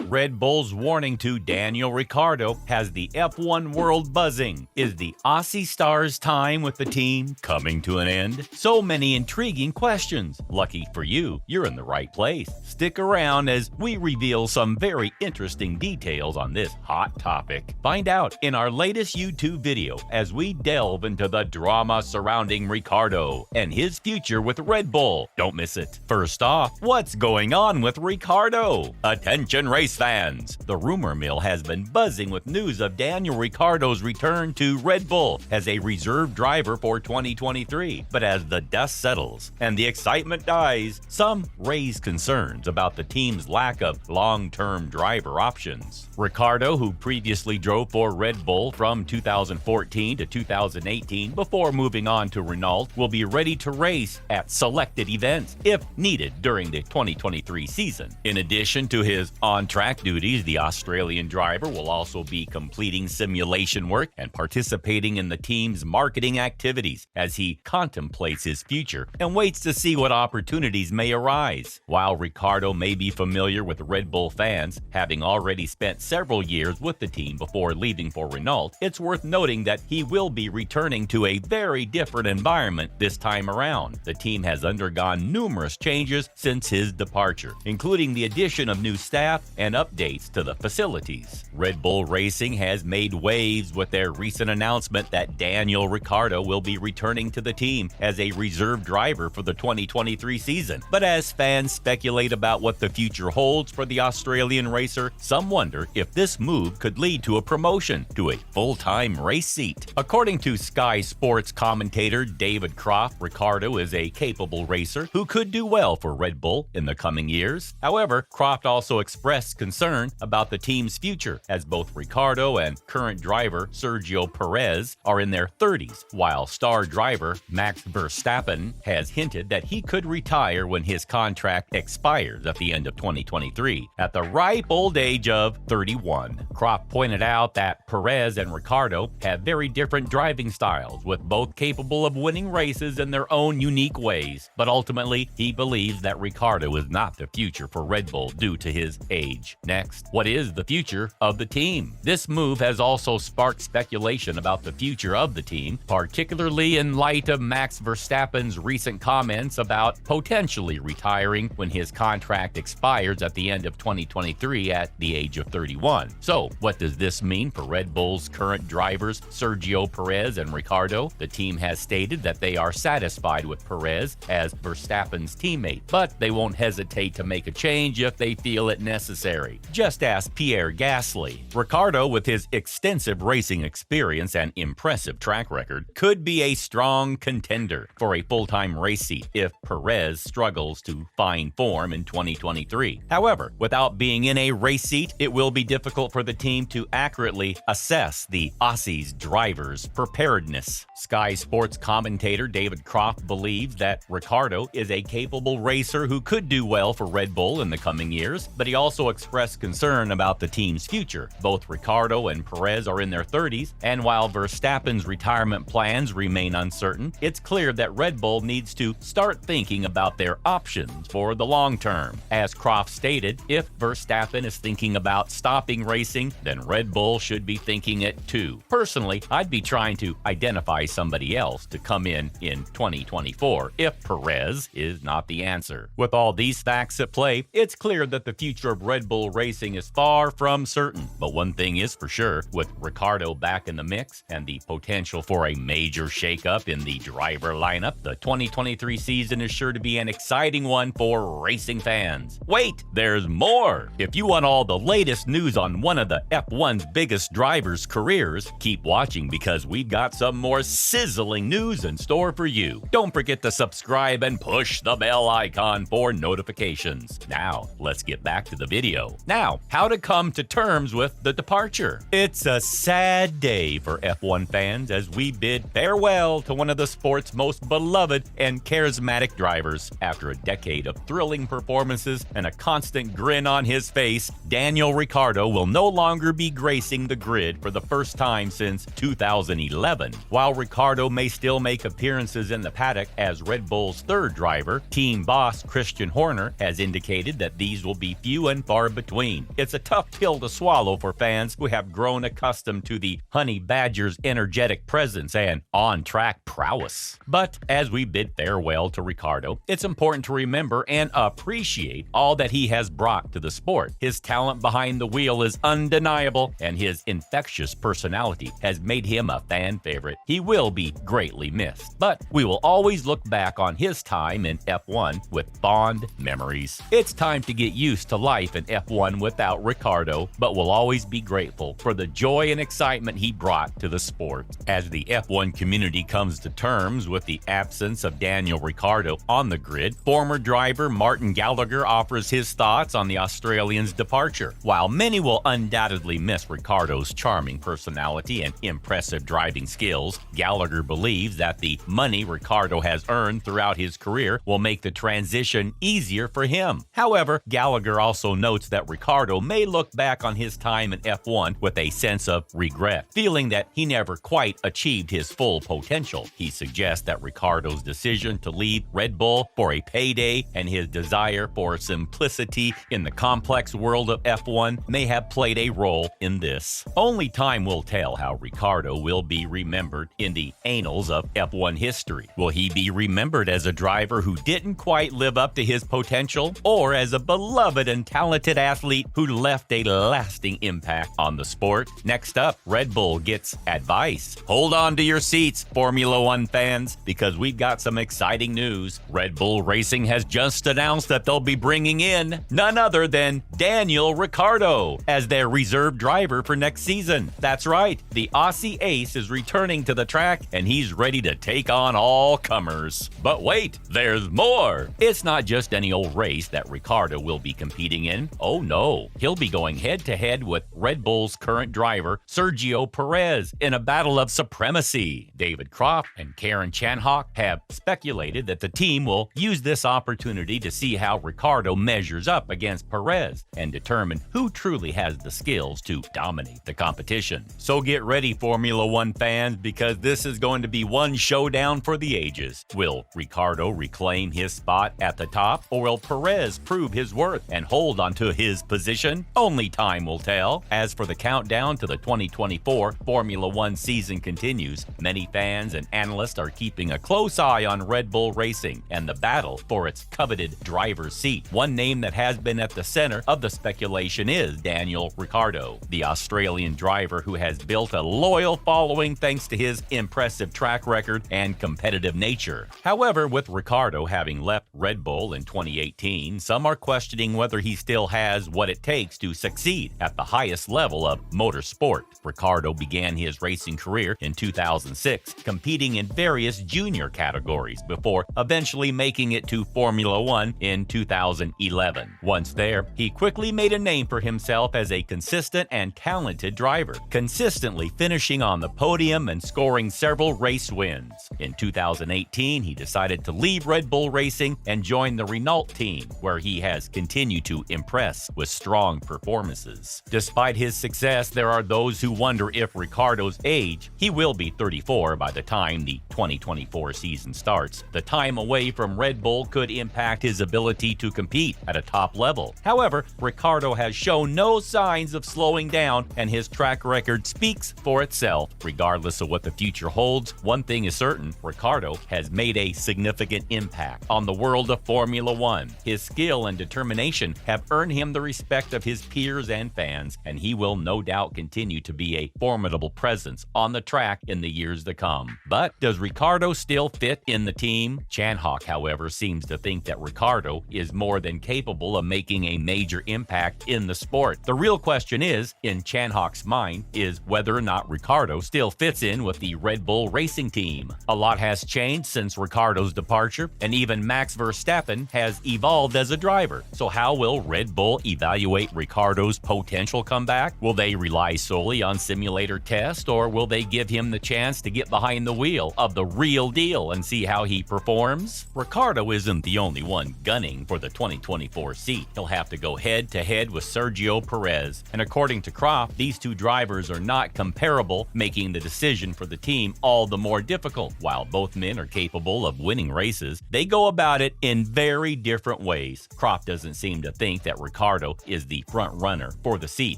Red Bull's warning to Daniel Ricciardo has the F1 world buzzing. Is the Aussie star's time with the team coming to an end? So many intriguing questions. Lucky for you, you're in the right place. Stick around as we reveal some very interesting details on this hot topic. Find out in our latest YouTube video as we delve into the drama surrounding Ricciardo and his future with Red Bull. Don't miss it. First off, what's going on with Ricciardo? Attention race fans! The rumor mill has been buzzing with news of Daniel Ricciardo's return to Red Bull as a reserve driver for 2023. But as the dust settles and the excitement dies, some raise concerns about the team's lack of long-term driver options. Ricciardo, who previously drove for Red Bull from 2014 to 2018 before moving on to Renault, will be ready to race at selected events if needed during the 2023 season. In addition to his on-track duties, the Australian driver will also be completing simulation work and participating in the team's marketing activities as he contemplates his future and waits to see what opportunities may arise. While Ricciardo may be familiar with Red Bull fans, having already spent several years with the team before leaving for Renault, it's worth noting that he will be returning to a very different environment this time around. The team has undergone numerous changes since his departure, including the addition of new staff and updates to the facilities. Red Bull Racing has made waves with their recent announcement that Daniel Ricciardo will be returning to the team as a reserve driver for the 2023 season. But as fans speculate about what the future holds for the Australian racer, some wonder if this move could lead to a promotion to a full-time race seat. According to Sky Sports commentator David Croft, Ricciardo is a capable racer who could do well for Red Bull in the coming years. However, Croft also expressed concern about the team's future, as both Ricciardo and current driver Sergio Perez are in their 30s, while star driver Max Verstappen has hinted that he could retire when his contract expires at the end of 2023 at the ripe old age of 31. Croft pointed out that Perez and Ricciardo have very different driving styles, with both capable of winning races in their own unique ways, but ultimately he believes that Ricciardo is not the future for Red Bull due to his age. Next, what is the future of the team? This move has also sparked speculation about the future of the team, particularly in light of Max Verstappen's recent comments about potentially retiring when his contract expires at the end of 2023 at the age of 31. So, what does this mean for Red Bull's current drivers Sergio Perez and Ricciardo? The team has stated that they are satisfied with Perez as Verstappen's teammate, but they won't hesitate to make a change if they feel it necessary. Just ask Pierre Gasly. Ricciardo, with his extensive racing experience and impressive track record, could be a strong contender for a full-time race seat if Perez struggles to find form in 2023. However, without being in a race seat, it will be difficult for the team to accurately assess the Aussies' drivers' preparedness. Sky Sports commentator David Croft believes that Ricciardo is a capable racer who could do well for Red Bull in the coming years, but he also expressed concern about the team's future. Both Ricciardo and Perez are in their 30s, and while Verstappen's retirement plans remain uncertain, it's clear that Red Bull needs to start thinking about their options for the long term. As Croft stated, if Verstappen is thinking about stopping racing, then Red Bull should be thinking it too. Personally, I'd be trying to identify somebody else to come in 2024 if Perez is not the answer. With all these facts at play, it's clear that the future of Red Bull Racing is far from certain. But one thing is for sure, with Ricciardo back in the mix and the potential for a major shakeup in the driver lineup, the 2023 season is sure to be an exciting one for racing fans. Wait, there's more! If you want all the latest news on one of the F1's biggest drivers' careers, keep watching because we've got some more sizzling news in store for you. Don't forget to subscribe and push the bell icon for notifications. Now, let's get back to the video. Now, how to come to terms with the departure. It's a sad day for F1 fans as we bid farewell to one of the sport's most beloved and charismatic drivers. After a decade of thrilling performances and a constant grin on his face, Daniel Ricciardo will no longer be gracing the grid for the first time since 2011. While Ricciardo may still make appearances in the paddock as Red Bull's third driver, team boss Christian Horner has indicated that these will be few and far between. It's a tough pill to swallow for fans who have grown accustomed to the Honey Badger's energetic presence and on-track prowess. But as we bid farewell to Ricciardo, it's important to remember and appreciate all that he has brought to the sport. His talent behind the wheel is undeniable, and his infectious personality has made him a fan favorite. He will be greatly missed, but we will always look back on his time in F1 with fond memories. It's time to get used to life in F1 without Ricciardo, but we'll always be grateful for the joy and excitement he brought to the sport. As the F1 community comes to terms with the absence of Daniel Ricciardo on the grid, former driver Martin Gallagher offers his thoughts on the Australian's departure. While many will undoubtedly miss Ricciardo's charming personality and impressive driving skills, Gallagher believes that the money Ricciardo has earned throughout his career will make the transition easier for him. However, Gallagher also notes that Ricciardo may look back on his time in F1 with a sense of regret, feeling that he never quite achieved his full potential. He suggests that Ricciardo's decision to leave Red Bull for a payday and his desire for simplicity in the complex world of F1 may have played a role in this. Only time will tell how Ricciardo will be remembered in the annals of F1 history. Will he be remembered as a driver who didn't quite live up to his potential, or as a beloved and talented athlete who left a lasting impact on the sport? Next up, Red Bull gets advice. Hold on to your seats, Formula One fans, because we've got some exciting news. Red Bull Racing has just announced that they'll be bringing in none other than Daniel Ricciardo as their reserve driver for next season. That's right, the Aussie ace is returning to the track, and he's ready to take on all comers. But wait, there's more! It's not just any old race that Ricciardo will be competing in. Oh no, he'll be going head-to-head with Red Bull's current driver, Sergio Perez, in a battle of supremacy. David Croft and Karen Chanhock have speculated that the team will use this opportunity to see how Ricciardo measures up against Perez and determine who truly has the skills to dominate the competition. So get ready, Formula One fans, because this is going to be one showdown for the ages. Will Ricciardo reclaim his spot at the top, or will Perez prove his worth and hold onto his position? Only time will tell. As for the countdown to the 2024 Formula One season continues, many fans and analysts are keeping a close eye on Red Bull Racing and the battle for its coveted driver's seat. One name that has been at the center of the speculation is Daniel Ricciardo, the Australian driver who has built a loyal following thanks to his impressive track record and competitive nature. However, with Ricciardo having left Red Bull in 2018, some are questioning whether he still has what it takes to succeed at the highest level of motorsport. Ricciardo began his racing career in 2006, competing in various junior categories before eventually making it to Formula One in 2011. Once there, he quickly made a name for himself as a consistent and talented driver, consistently finishing on the podium and scoring several race wins. In 2018, he decided to leave Red Bull Racing and join the Renault team, where he has continued to impress with strong performances. Despite his success, there are those who wonder if Ricciardo's age, he will be 34 by the time the 2024 season starts, the time away from Red Bull could impact his ability to compete at a top level. However, Ricciardo has shown no signs of slowing down, and his track record speaks for itself. Regardless of what the future holds, one thing is certain: Ricciardo has made a significant impact on the world of Formula One. His skill and determination have earned him the respect of his peers and fans, and he will no doubt continue to be a formidable presence on the track in the years to come. But does Ricciardo still fit in the team? Chanhock, however, seems to think that Ricciardo is more than capable of making a major impact in the sport. The real question is, in Chanhock's mind, is whether or not Ricciardo still fits in with the Red Bull Racing team. A lot has changed since Ricciardo's departure, and even Max Verstappen has evolved as a driver. So how will Red Bull evaluate Ricciardo's potential comeback? Will they rely solely on simulator tests, or will they give him the chance to get behind the wheel of the real deal and see how he performs? Ricciardo isn't the only one gunning for the 2024 seat. He'll have to go head-to-head with Sergio Perez, and according to Croft, these two drivers are not comparable, making the decision for the team all the more difficult. While both men are capable of winning races, they go about it in very different ways. Croft doesn't seem to think that Ricciardo Ricciardo is the front runner for the seat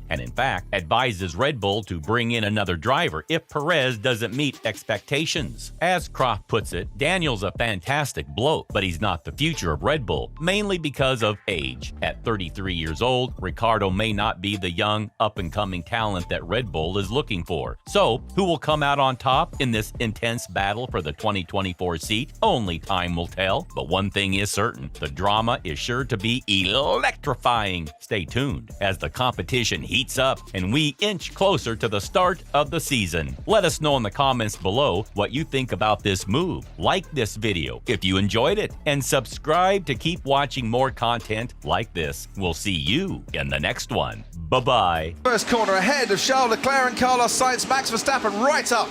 and, in fact, advises Red Bull to bring in another driver if Perez doesn't meet expectations. As Croft puts it, Daniel's a fantastic bloke, but he's not the future of Red Bull, mainly because of age. At 33 years old, Ricciardo may not be the young, up-and-coming talent that Red Bull is looking for. So, who will come out on top in this intense battle for the 2024 seat? Only time will tell, but one thing is certain, the drama is sure to be electrifying. Stay tuned as the competition heats up and we inch closer to the start of the season. Let us know in the comments below what you think about this move. Like this video if you enjoyed it, and subscribe to keep watching more content like this. We'll see you in the next one. Bye-bye. First corner ahead of Charles Leclerc and Carlos Sainz. Max Verstappen right up